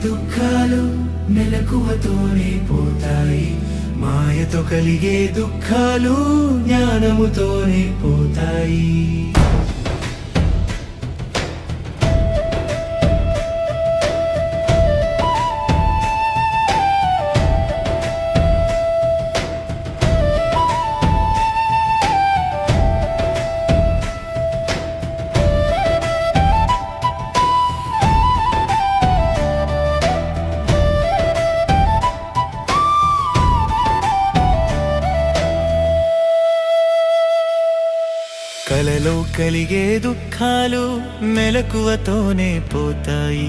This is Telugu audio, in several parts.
దుఃఖాలు మెలకువతోనే పోతాయి, మాయతో కలిగే దుఃఖాలు జ్ఞానముతోనే పోతాయి. కలలో కలిగే దుఃఖాలు మెలకువతోనే పోతాయి,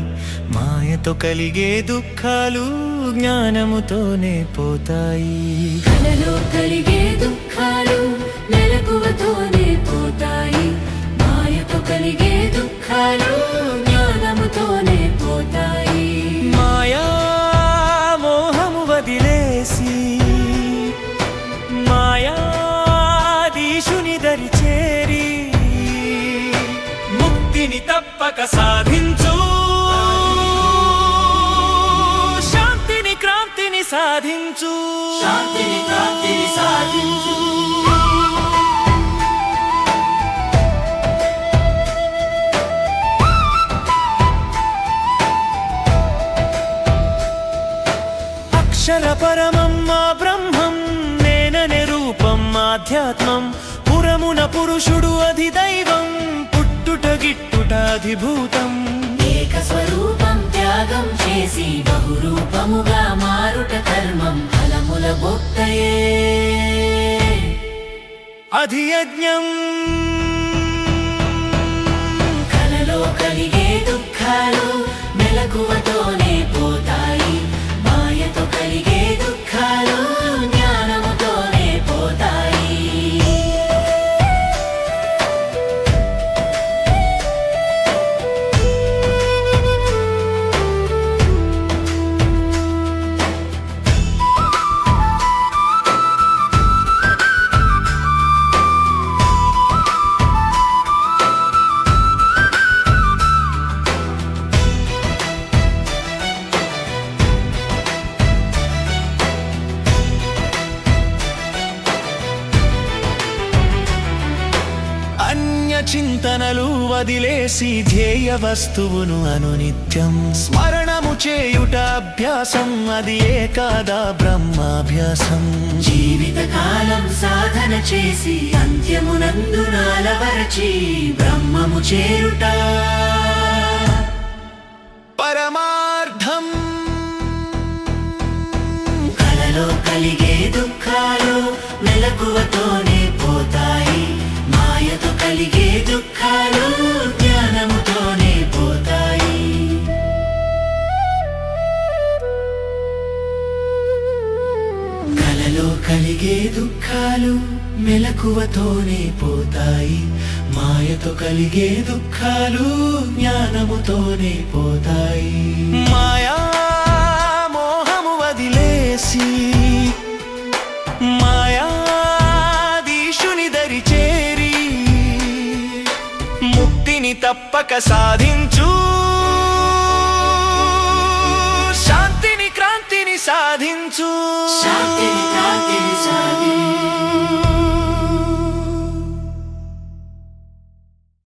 మాయతో కలిగే దుఃఖాలు జ్ఞానముతోనే పోతాయి. కలలో కలిగే దుఃఖాలు మెలకువతోనే పోతాయి, మాయతో కలిగే దుఃఖాలు జ్ఞానముతోనే పోతాయి. మాయా మోహము వదిలేసి మాయాధీశుని దరి చేరి ముక్తిని తప్పక సాధించు, శాంతిని క్రాంతిని సాధించు, శాంతిని క్రాంతిని సాధించు. అక్షర పరమం మా బ్రహ్మం, నేననే రూపం ఆధ్యాత్మం, పురమున పురుషుడు అధిదైవం, పుట్టుట గిట్టుట అధిభూతం. ఏక స్వరూపం త్యాగం చేసి బహురూపముగా మారుట కర్మం, ఫలముల భోక్తయే అధియజ్ఞం. కలలో కలిగే దుఃఖాలు మెలకువతోనే పోతాయి, మాయతో కలిగే దుఃఖాలు జ్ఞానముతోనే పోతాయి. చింతనలు వదిలేసి ధ్యేయ వస్తువును అనునిత్యం స్మరణము చేయుట అభ్యాసం, అది ఏకాదా బ్రహ్మాభ్యాసం. జీవితకాలం సాధన చేసి అంత్యమునందున అలవరచి బ్రహ్మము చేరుట పరమార్థం. కలలో కలిగే దుఃఖాలు మెలకువతోనే పోతాయి, మాయతో కలిగే దుఃఖాలు జ్ఞానముతోనే పోతాయి. కలలో కలిగే దుఃఖాలు మెలకువతోనే పోతాయి, మాయతో కలిగే దుఃఖాలు జ్ఞానముతోనే పోతాయి. మాయా మోహము వదిలేసి మాయాధీశుని దరి చేరి ముక్తిని తప్పక సాధించు, శాంతిని క్రాంతిని సాధించు, శాంతిని క్రాంతిని సాధించు.